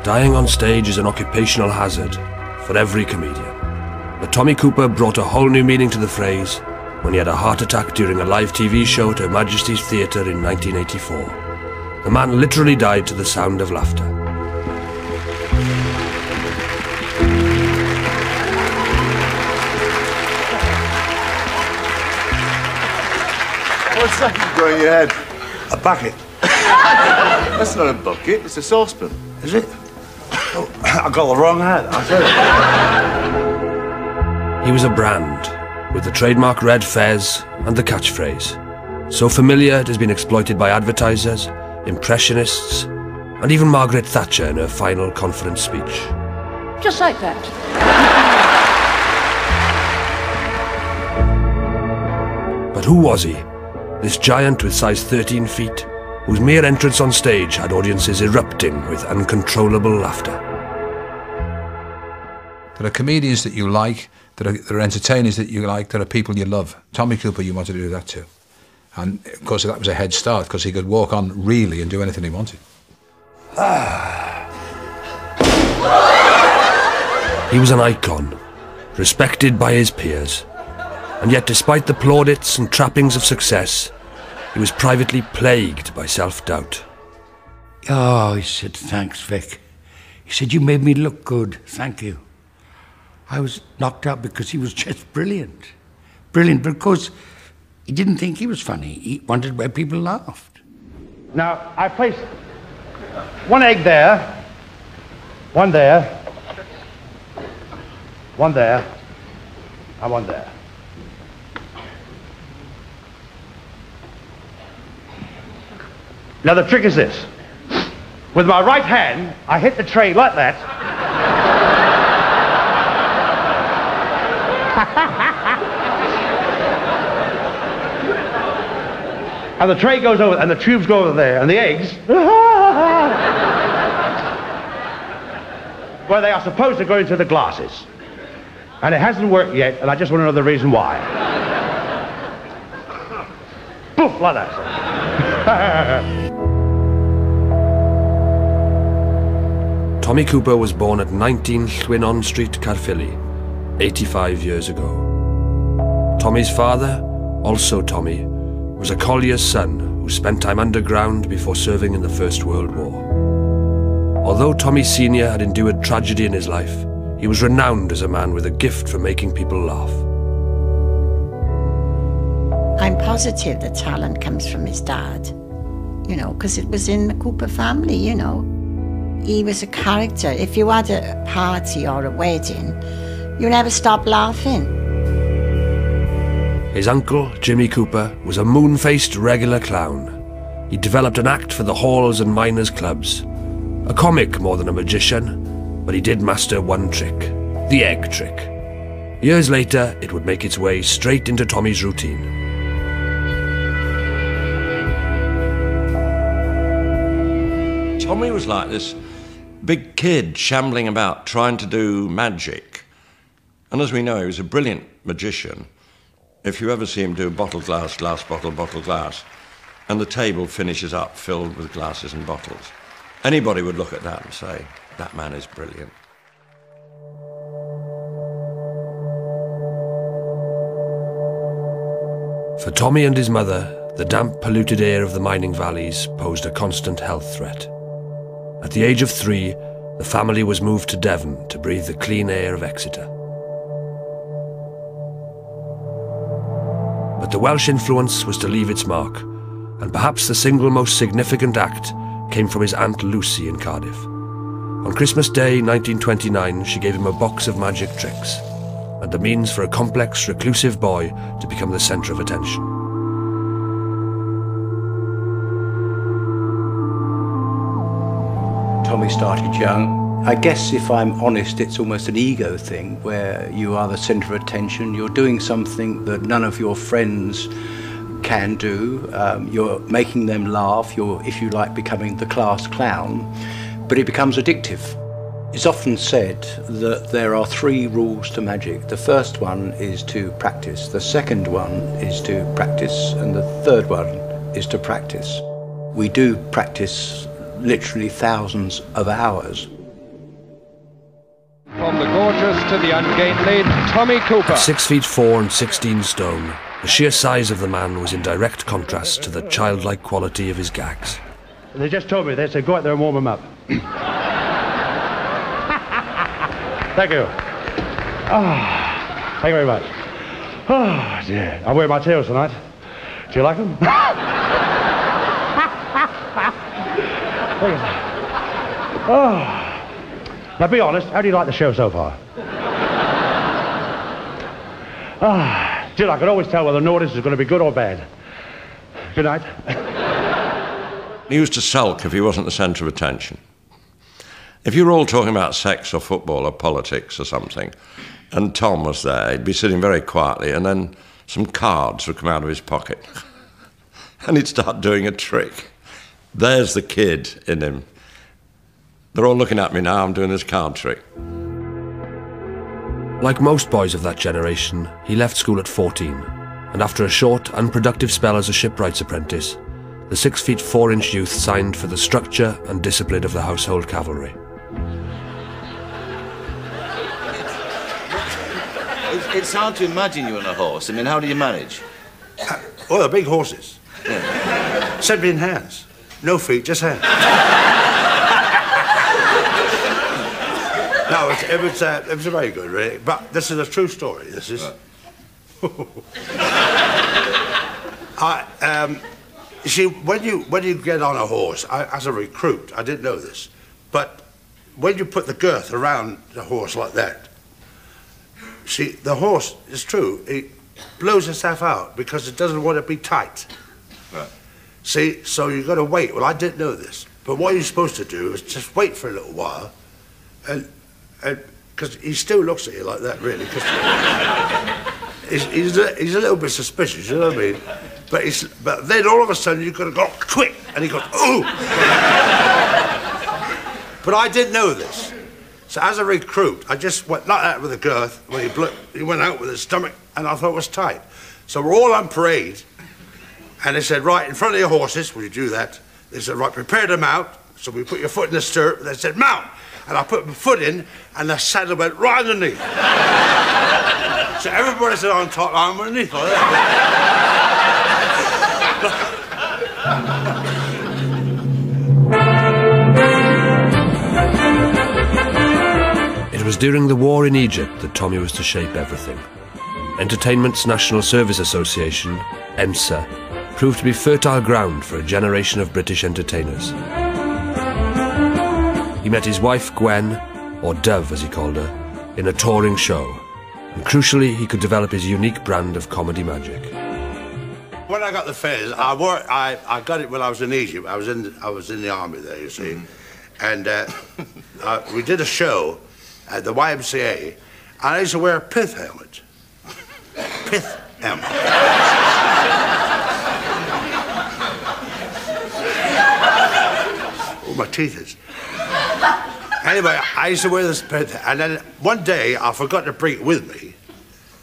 Dying on stage is an occupational hazard for every comedian. But Tommy Cooper brought a whole new meaning to the phrase when he had a heart attack during a live TV show at Her Majesty's Theatre in 1984. The man literally died to the sound of laughter. What's that you've got in your head? A bucket. That's not a bucket, it's a saucepan. Is it? Oh, I got the wrong hat, I tell you. He was a brand, with the trademark red fez and the catchphrase. So familiar it has been exploited by advertisers, impressionists, and even Margaret Thatcher in her final conference speech. Just like that. But who was he? This giant with size 13 feet, whose mere entrance on stage had audiences erupting with uncontrollable laughter. There are comedians that you like, there are entertainers that you like, there are people you love. Tommy Cooper, you wanted to do that too. And of course that was a head start, because he could walk on really and do anything he wanted. He was an icon, respected by his peers. And yet, despite the plaudits and trappings of success, he was privately plagued by self-doubt. Oh, he said, thanks, Vic. He said, you made me look good, thank you. I was knocked out because he was just brilliant. Brilliant, because he didn't think he was funny. He wanted where people laughed. Now, I place one egg there, one there, one there, and one there. Now the trick is this. With my right hand, I hit the tray like that. And the tray goes over, and the tubes go over there, and the eggs, where they are supposed to go into the glasses. And it hasn't worked yet, and I just want to know the reason why. Poof, like that. Tommy Cooper was born at 19 Llwynon Street, Caerphilly, 85 years ago. Tommy's father, also Tommy, was a collier's son who spent time underground before serving in the First World War. Although Tommy Sr. had endured tragedy in his life, he was renowned as a man with a gift for making people laugh. I'm positive the talent comes from his dad, you know, because it was in the Cooper family, you know. He was a character. If you had a party or a wedding, you never stop laughing. His uncle, Jimmy Cooper, was a moon-faced regular clown. He developed an act for the halls and miners' clubs. A comic more than a magician, but he did master one trick, the egg trick. Years later, it would make its way straight into Tommy's routine. Tommy was like this big kid shambling about trying to do magic. And as we know, he was a brilliant magician. If you ever see him do bottle, glass, glass, bottle, glass, and the table finishes up filled with glasses and bottles, anybody would look at that and say, that man is brilliant. For Tommy and his mother, the damp, polluted air of the mining valleys posed a constant health threat. At the age of 3, the family was moved to Devon to breathe the clean air of Exeter. But the Welsh influence was to leave its mark, and perhaps the single most significant act came from his Aunt Lucy in Cardiff. On Christmas Day 1929, she gave him a box of magic tricks, and the means for a complex, reclusive boy to become the centre of attention. Tommy started young. I guess if I'm honest, it's almost an ego thing where you are the centre of attention. You're doing something that none of your friends can do. You're making them laugh. You're, if you like, becoming the class clown. But it becomes addictive. It's often said that there are 3 rules to magic. The first one is to practice. The second one is to practice. And the third one is to practice. We do practice literally thousands of hours. From the gorgeous to the ungainly, Tommy Cooper. At 6 feet 4 and 16 stone, the sheer size of the man was in direct contrast to the childlike quality of his gags. They just told me, they said, go out there and warm him up. Thank you. Thank you very much. Oh, dear. I'm wearing my tails tonight. Do you like them? Now, be honest, how do you like the show so far? Jill, I can always tell whether an audience is going to be good or bad. Good night. He used to sulk if he wasn't the centre of attention. If you were all talking about sex or football or politics or something, and Tom was there, he'd be sitting very quietly, and then some cards would come out of his pocket. And he'd start doing a trick. There's the kid in him. They're all looking at me now, I'm doing this card trick. Like most boys of that generation, he left school at 14, and after a short, unproductive spell as a shipwright's apprentice, the 6 feet 4 inch youth signed for the structure and discipline of the household cavalry. It's hard to imagine you on a horse. I mean, how do you manage? Oh, they're big horses. Yeah. 17 hands. No feet, just hands. No, it was very good, really. But this is a true story. This is. You see, when you get on a horse, as a recruit, I didn't know this, but when you put the girth around the horse like that, see, the horse, it's true, it blows itself out because it doesn't want to be tight. Right. See, so you've got to wait. Well, I didn't know this, but what you're supposed to do is just wait for a little while, and because he still looks at you like that, really, because he's a little bit suspicious, you know what I mean? But then all of a sudden you've got to go quick, and he goes, ooh! But I didn't know this. So as a recruit, I just went like that with a girth when he went out with his stomach, and I thought it was tight. So we're all on parade, and they said, right, in front of your horses, will you do that? They said, right, prepare to mount. So we put your foot in the stirrup, and they said, mount! And I put my foot in, and the saddle went right underneath. So everybody said on top, I'm underneath like that. It was during the war in Egypt that Tommy was to shape everything. Entertainment's National Service Association, ENSA, proved to be fertile ground for a generation of British entertainers. He met his wife Gwen, or Dove as he called her, in a touring show, and crucially he could develop his unique brand of comedy magic. When I got the fez, I got it when I was in Egypt. I was in the army there, you see, and we did a show at the YMCA, and I used to wear a pith helmet. Pith helmet. Oh, my teeth is. Anyway, I used to wear this pith, and then one day I forgot to bring it with me.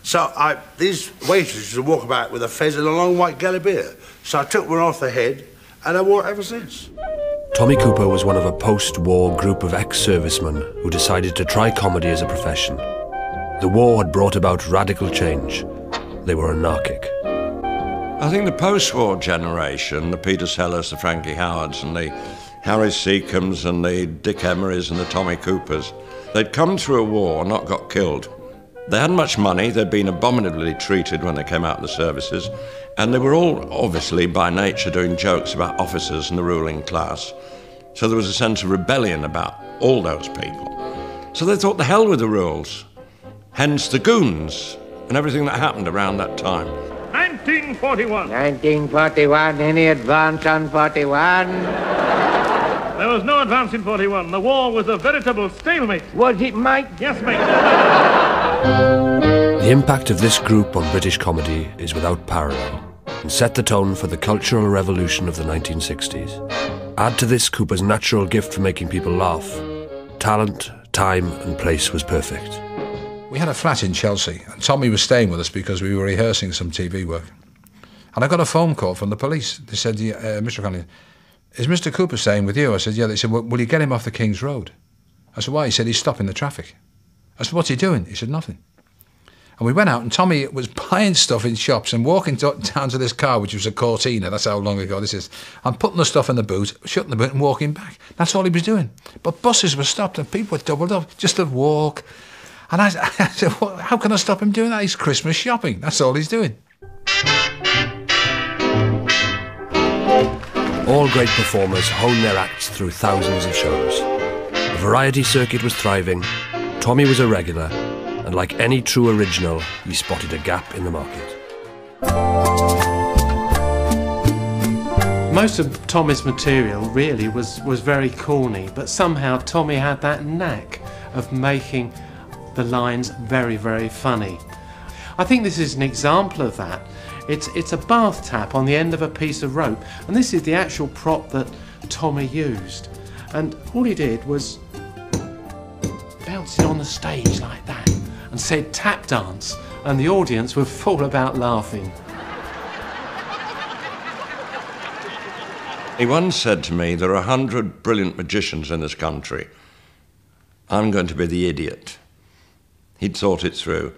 So these waitresses used to walk about with a fez and a long white galabeer. So I took one off the head, and I wore it ever since. Tommy Cooper was one of a post-war group of ex-servicemen who decided to try comedy as a profession. The war had brought about radical change. They were anarchic. I think the post-war generation, the Peter Sellers, the Frankie Howards, and the Harry Seacombs, and the Dick Emerys, and the Tommy Coopers, they'd come through a war and not got killed. They hadn't much money, they'd been abominably treated when they came out of the services, and they were all, obviously, by nature, doing jokes about officers and the ruling class. So there was a sense of rebellion about all those people. So they thought, the hell with the rules. Hence the goons and everything that happened around that time. 1941. 1941, any advance on 41? There was no advance in 41. The war was a veritable stalemate. Was it, Mike? Yes, mate. The impact of this group on British comedy is without parallel and set the tone for the cultural revolution of the 1960s. Add to this Cooper's natural gift for making people laugh. Talent, time and place was perfect. We had a flat in Chelsea, and Tommy was staying with us because we were rehearsing some TV work. And I got a phone call from the police. They said, Mr. Conley, is Mr. Cooper staying with you? I said, yeah. They said, well, will you get him off the King's Road? I said, why? He said, he's stopping the traffic. I said, what's he doing? He said, nothing. And we went out, and Tommy was buying stuff in shops and walking down to this car, which was a Cortina. That's how long ago this is. And putting the stuff in the boot, shutting the boot and walking back. That's all he was doing. But buses were stopped and people were doubled up just to walk. And I said, well, how can I stop him doing that? He's Christmas shopping. That's all he's doing. All great performers hone their acts through thousands of shows. The variety circuit was thriving, Tommy was a regular, and like any true original, he spotted a gap in the market. Most of Tommy's material really was very corny, but somehow Tommy had that knack of making the lines very, very funny. I think this is an example of that. It's a bath tap on the end of a piece of rope, and this is the actual prop that Tommy used. And all he did was bounce it on the stage like that and said tap dance, and the audience were full about laughing. He once said to me, there are 100 brilliant magicians in this country. I'm going to be the idiot. He'd thought it through.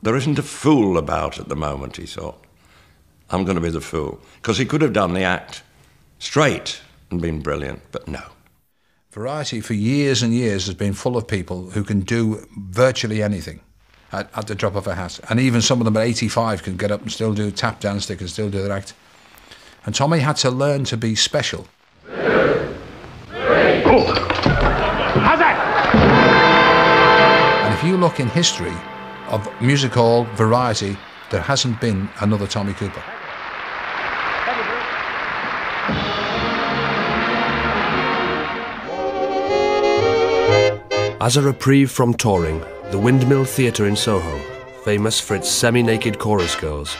There isn't a fool about at the moment, he thought. I'm going to be the fool. Because he could have done the act straight and been brilliant, but no. Variety for years and years has been full of people who can do virtually anything at the drop of a hat. And even some of them at 85 can get up and still do tap dance, they can still do their act. And Tommy had to learn to be special. 2, 3. Cool. How's that? And if you look in history of music hall variety, there hasn't been another Tommy Cooper. As a reprieve from touring, the Windmill Theatre in Soho, famous for its semi-naked chorus girls,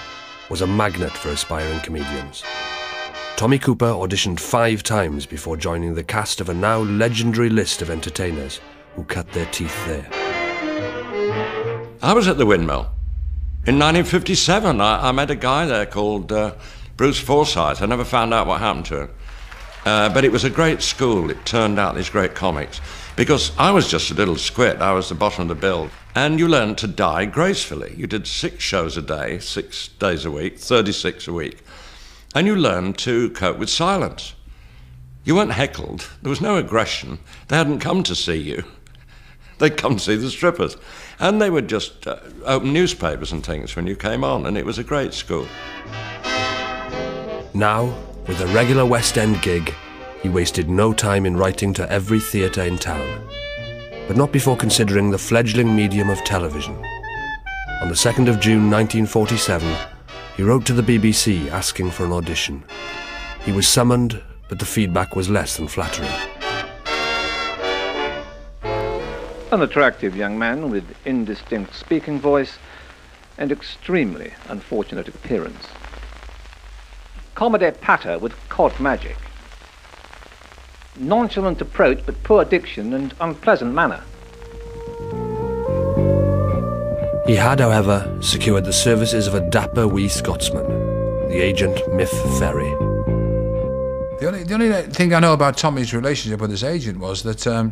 was a magnet for aspiring comedians. Tommy Cooper auditioned 5 times before joining the cast of a now legendary list of entertainers who cut their teeth there. I was at the Windmill. In 1957, I met a guy there called Bruce Forsyth. I never found out what happened to him. But it was a great school. It turned out these great comics. Because I was just a little squid. I was the bottom of the bill. And you learned to die gracefully. You did 6 shows a day, 6 days a week, 36 a week. And you learned to cope with silence. You weren't heckled. There was no aggression. They hadn't come to see you. They'd come see the strippers. And they would just open newspapers and things when you came on, and it was a great school. Now, with a regular West End gig, he wasted no time in writing to every theatre in town, but not before considering the fledgling medium of television. On the 2nd of June 1947, he wrote to the BBC asking for an audition. He was summoned, but the feedback was less than flattering. An attractive young man with indistinct speaking voice and extremely unfortunate appearance. Comedy patter with court magic. Nonchalant approach but poor diction and unpleasant manner. He had, however, secured the services of a dapper wee Scotsman, the agent Miff Ferry. The only thing I know about Tommy's relationship with his agent was that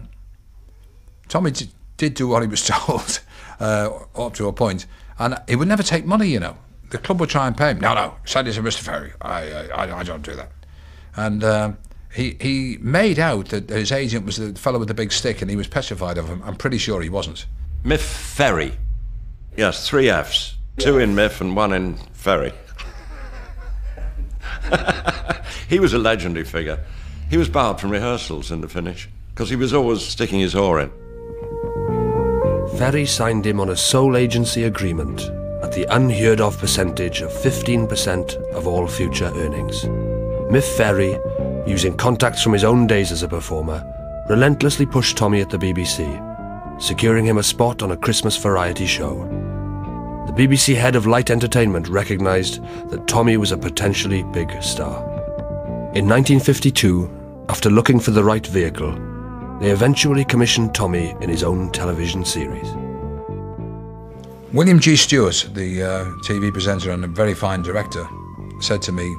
Tommy did do what he was told up to a point, and he would never take money, you know. The club would try and pay him. No, send it to Mr. Ferry. I don't do that. And he made out that his agent was the fellow with the big stick, and he was petrified of him. I'm pretty sure he wasn't. Miff Ferry. Yes, 3 Fs. 2 in Miff and 1 in Ferry. He was a legendary figure. He was barred from rehearsals in the finish, because he was always sticking his oar in. Ferry signed him on a sole agency agreement at the unheard-of percentage of 15% of all future earnings. Miff Ferry, using contacts from his own days as a performer, relentlessly pushed Tommy at the BBC, securing him a spot on a Christmas variety show. The BBC head of light entertainment recognised that Tommy was a potentially big star. In 1952, after looking for the right vehicle, they eventually commissioned Tommy in his own television series. William G. Stewart, the TV presenter and a very fine director, said to me,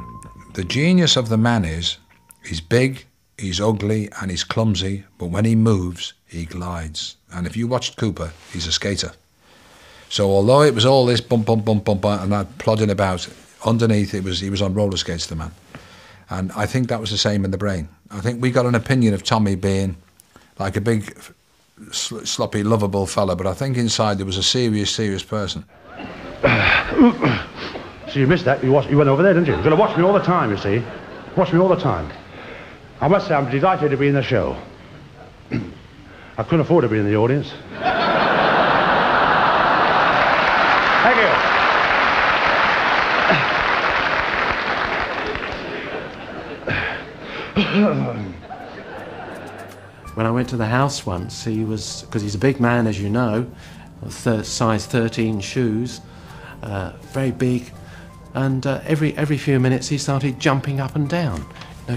"The genius of the man is, he's big, he's ugly and he's clumsy, but when he moves, he glides. And if you watched Cooper, he's a skater. So although it was all this bump, bump, bump, bump, and that plodding about, underneath he was on roller skates, the man. And I think that was the same in the brain. I think we got an opinion of Tommy being like a big, sloppy, lovable fella, but I think inside there was a serious, serious person. So you missed that. You went over there, didn't you? You're going to watch me all the time, you see. Watch me all the time. I must say I'm delighted to be in the show. I couldn't afford to be in the audience. Thank you. When I went to the house once, because he's a big man, as you know, size 13 shoes, very big, and every few minutes he started jumping up and down,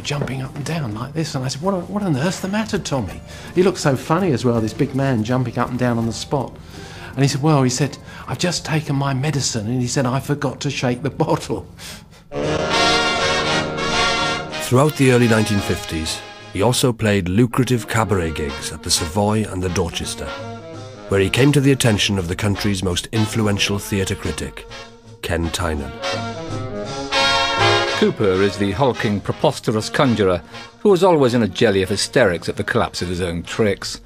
jumping up and down like this. And I said, what on earth's the matter, Tommy? He looked so funny as well, this big man jumping up and down on the spot. And he said, I've just taken my medicine, and he said, I forgot to shake the bottle. Throughout the early 1950s, he also played lucrative cabaret gigs at the Savoy and the Dorchester, where he came to the attention of the country's most influential theatre critic, Ken Tynan. Cooper is the hulking, preposterous conjurer who was always in a jelly of hysterics at the collapse of his own tricks.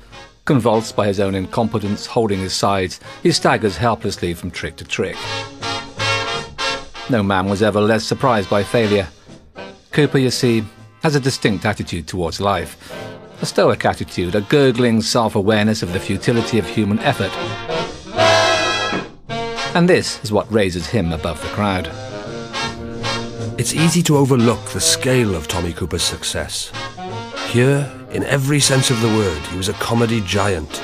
Convulsed by his own incompetence, holding his sides, he staggers helplessly from trick to trick. No man was ever less surprised by failure. Cooper, you see, has a distinct attitude towards life. A stoic attitude, a gurgling self-awareness of the futility of human effort. And this is what raises him above the crowd. It's easy to overlook the scale of Tommy Cooper's success. Here, in every sense of the word, he was a comedy giant,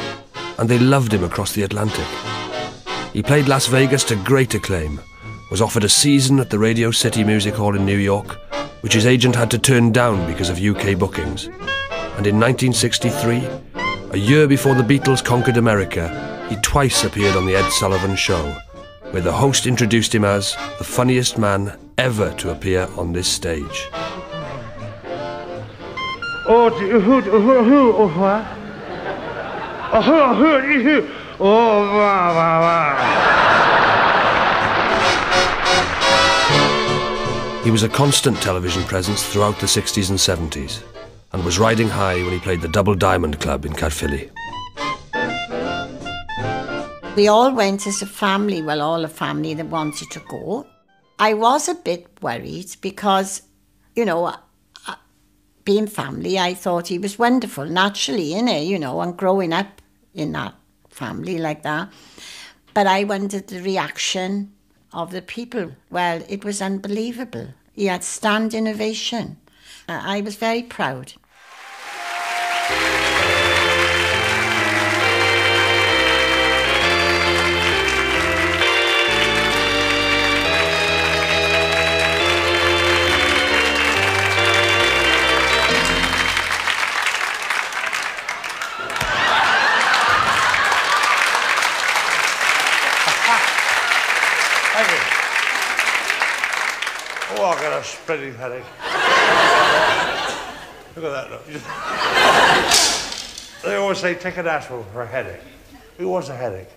and they loved him across the Atlantic. He played Las Vegas to great acclaim, was offered a season at the Radio City Music Hall in New York, which his agent had to turn down because of UK bookings. And in 1963, a year before the Beatles conquered America, he twice appeared on The Ed Sullivan Show, where the host introduced him as the funniest man ever to appear on this stage. He was a constant television presence throughout the 60s and 70s, and was riding high when he played the Double Diamond Club in Caerphilly. We all went as a family, well, all a family that wanted to go. I was a bit worried because, being family, I thought he was wonderful, naturally, and growing up in that family like that. But I wondered the reaction of the people. Well, it was unbelievable. He had standing ovation. I was very proud. Oh, I got a spreading headache. Look at that, look. They always say, take an aspirin for a headache. Who wants a headache?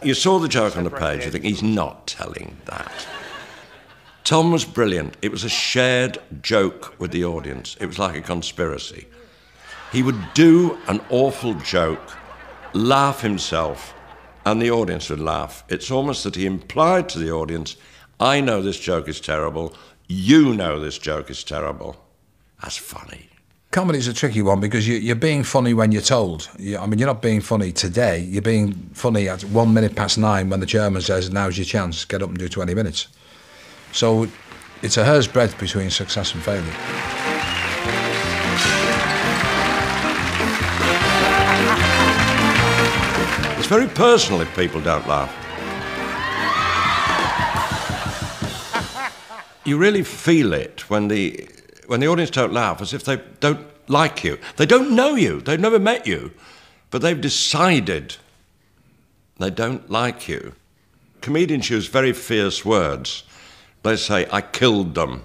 You saw the joke on the page, you think, he's not telling that. Tom was brilliant. It was a shared joke with the audience. It was like a conspiracy. He would do an awful joke, laugh himself, and the audience would laugh. It's almost that he implied to the audience, I know this joke is terrible, you know this joke is terrible. That's funny. Comedy's a tricky one because you're being funny when you're told. You're not being funny today. You're being funny at 1 minute past 9 when the chairman says, now's your chance, get up and do 20 minutes. So it's a hair's breadth between success and failure. It's very personal if people don't laugh. You really feel it when the audience don't laugh, as if they don't like you. They don't know you, they've never met you, but they've decided they don't like you. Comedians use very fierce words. They say, I killed them,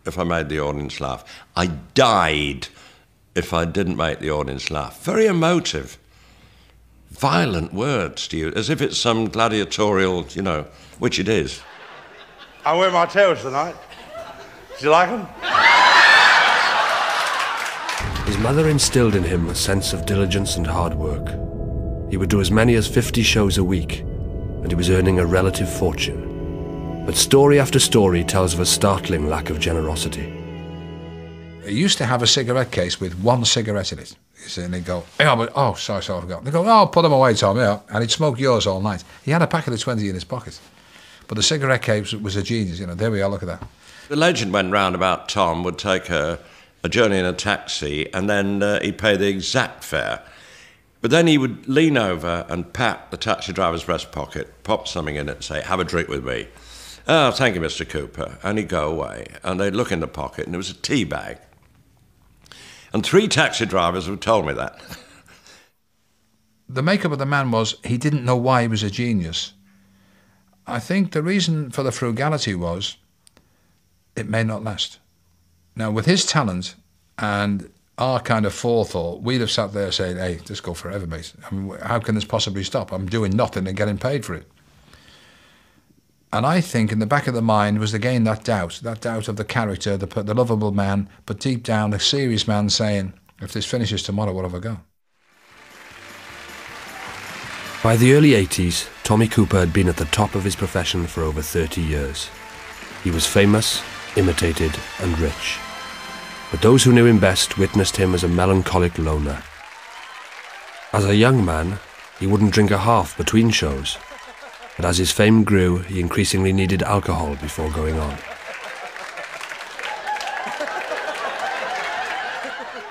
if I made the audience laugh. I died if I didn't make the audience laugh. Very emotive. Violent words to you, as if it's some gladiatorial, you know, which it is. I wear my tails tonight. Do you like them? His mother instilled in him a sense of diligence and hard work. He would do as many as 50 shows a week, and he was earning a relative fortune. But story after story tells of a startling lack of generosity. He used to have a cigarette case with one cigarette in it. And he'd go, oh, sorry, I forgot. They'd go, oh, put them away, Tom, yeah. And he'd smoke yours all night. He had a packet of 20 in his pocket. But the cigarette case was a genius, you know. There we are, look at that. The legend went round about Tom would take a journey in a taxi and then he'd pay the exact fare. But then he would lean over and pat the taxi driver's breast pocket, pop something in it and say, have a drink with me. Oh, thank you, Mr. Cooper. And he'd go away. And they'd look in the pocket and it was a tea bag. And 3 taxi drivers have told me that. The makeup of the man was he didn't know why he was a genius. I think the reason for the frugality was it may not last. Now, with his talent and our kind of forethought, we'd have sat there saying, hey, just go forever, mate. I mean, how can this possibly stop? I'm doing nothing and getting paid for it. And I think in the back of the mind was again that doubt of the character, the lovable man, but deep down a serious man saying, if this finishes tomorrow, what have I got? By the early 80s, Tommy Cooper had been at the top of his profession for over 30 years. He was famous, imitated and rich. But those who knew him best witnessed him as a melancholic loner. As a young man, he wouldn't drink a half between shows. But as his fame grew, he increasingly needed alcohol before going on.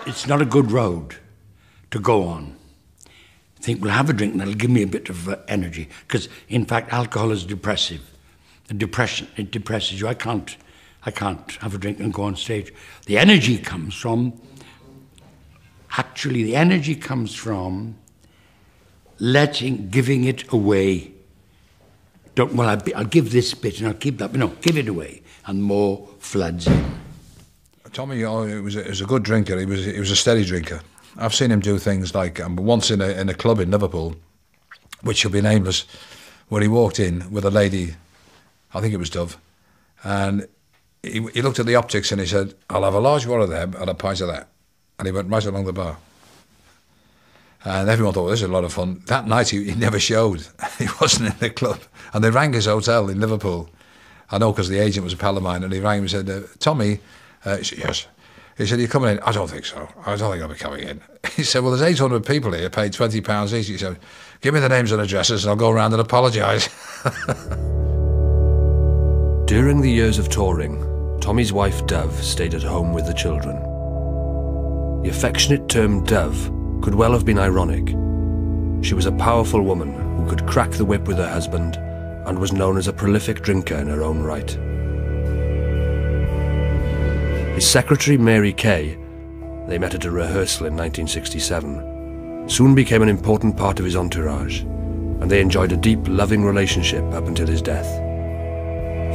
It's not a good road to go on. I think we'll have a drink and that'll give me a bit of energy. Because, in fact, alcohol is depressive. It depresses you. I can't have a drink and go on stage. The energy comes from giving it away. I'll give this bit and I'll keep that, but no, give it away, and more floods in. Tommy, he was a good drinker. He was a steady drinker. I've seen him do things like once in a club in Liverpool, which shall be nameless, where he walked in with a lady, I think it was Dove, and he looked at the optics and he said, I'll have a large one of them and a pint of that. And he went right along the bar. And everyone thought, well, this is a lot of fun. That night, he never showed. He wasn't in the club. And they rang his hotel in Liverpool. I know because the agent was a pal of mine. And he rang him and said, Tommy, he said, yes. He said, are you coming in? I don't think so. I don't think I'll be coming in. He said, well, there's 800 people here, paid £20 each. He said, give me the names and addresses and I'll go around and apologise. During the years of touring, Tommy's wife, Dove, stayed at home with the children. The affectionate term Dove could well have been ironic. She was a powerful woman who could crack the whip with her husband and was known as a prolific drinker in her own right. His secretary, Mary Kay, they met at a rehearsal in 1967, soon became an important part of his entourage, and they enjoyed a deep, loving relationship up until his death.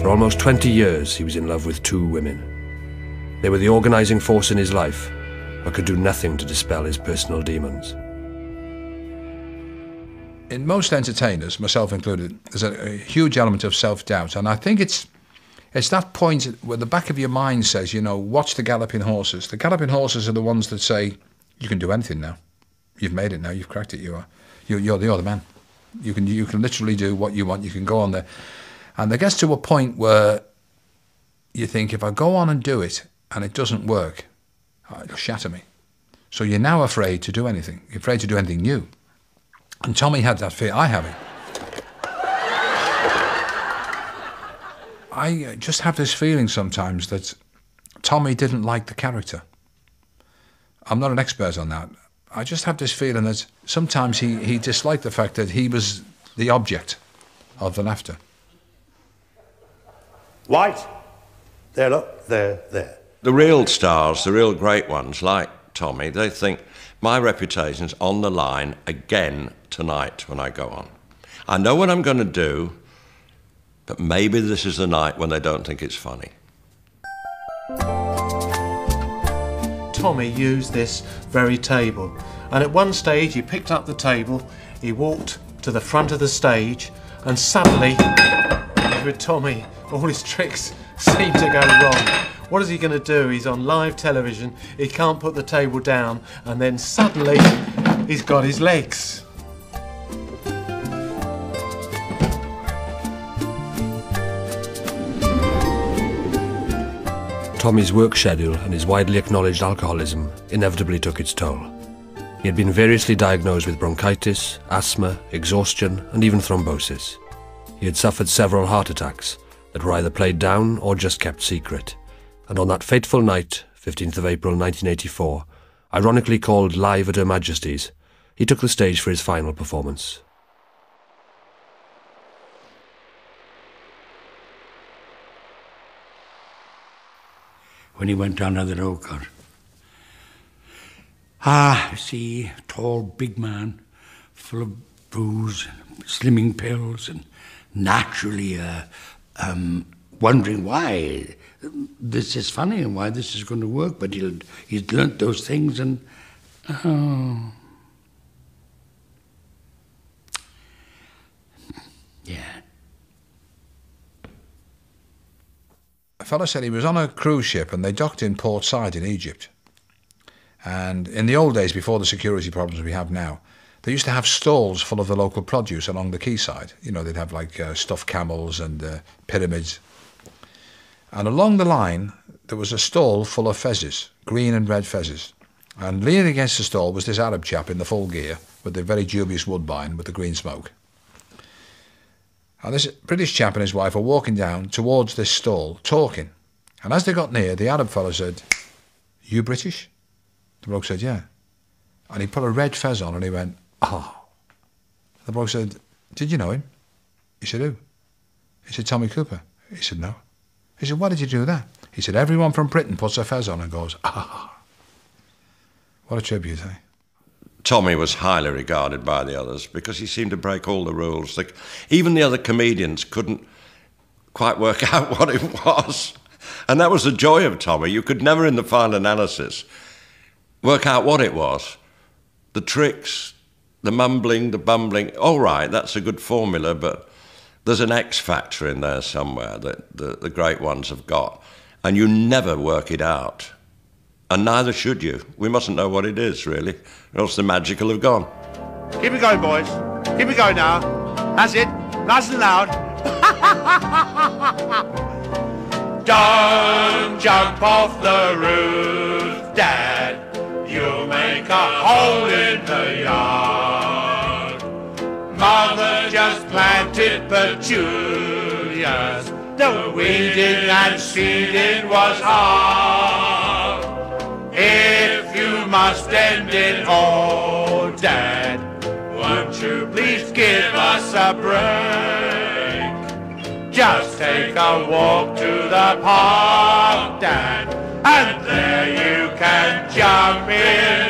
For almost 20 years, he was in love with 2 women. They were the organising force in his life, but could do nothing to dispel his personal demons. In most entertainers, myself included, there's a huge element of self-doubt, and I think it's that point where the back of your mind says, you know, watch the galloping horses. The galloping horses are the ones that say, you can do anything now. You've made it now, you've cracked it, you're the man. You can literally do what you want, you can go on there. And there gets to a point where you think, if I go on and do it, and it doesn't work, it'll shatter me. So you're now afraid to do anything. You're afraid to do anything new. And Tommy had that fear. I have it. I just have this feeling sometimes that Tommy didn't like the character. I'm not an expert on that. I just have this feeling that sometimes he disliked the fact that he was the object of the laughter. White. There, look. There. The real stars, the real great ones, like Tommy, they think, my reputation's on the line again tonight when I go on. I know what I'm going to do, but maybe this is the night when they don't think it's funny. Tommy used this very table, and at one stage he picked up the table, he walked to the front of the stage, and suddenly, with Tommy, all his tricks seem to go wrong. What is he going to do? He's on live television, he can't put the table down, and then suddenly he's got his legs. Tommy's work schedule and his widely acknowledged alcoholism inevitably took its toll. He had been variously diagnosed with bronchitis, asthma, exhaustion, and even thrombosis. He had suffered several heart attacks that were either played down or just kept secret. And on that fateful night, 15th of April 1984, ironically called Live at Her Majesty's, he took the stage for his final performance. When he went down to the road car. I see, tall, big man, full of booze, slimming pills, and naturally wondering why this is funny and why this is going to work. But he's learnt those things, and yeah. A fellow said he was on a cruise ship and they docked in Port Said in Egypt. And in the old days, before the security problems we have now, they used to have stalls full of the local produce along the quayside. You know, they'd have like stuffed camels and pyramids. And along the line, there was a stall full of fezzes, green and red fezzes. And leaning against the stall was this Arab chap in the full gear with the very dubious woodbine with the green smoke. And this British chap and his wife were walking down towards this stall, talking. And as they got near, the Arab fellow said, "You British?" The bloke said, "Yeah." And he put a red fez on and he went, "Oh." The bloke said, "Did you know him?" He said, "Who?" He said, "Tommy Cooper." He said, "No." He said, "Why did you do that?" He said, "Everyone from Britain puts a fez on and goes, ah." What a tribute, eh? Tommy was highly regarded by the others because he seemed to break all the rules. Even the other comedians couldn't quite work out what it was. And that was the joy of Tommy. You could never, in the final analysis, work out what it was. The tricks, the mumbling, the bumbling. All right, that's a good formula, but there's an X factor in there somewhere that the great ones have got. And you never work it out. And neither should you. We mustn't know what it is, really, or else the magic will have gone. Keep it going, boys. Keep it going now. That's it. Nice and loud. Don't jump off the roof, Dad. You'll make a hole in the yard. Mother just planted petunias. The weeding and seeding was hard. If you must end it all, Dad, won't you please give us a break? Just take a walk to the park, Dad, and there you can jump in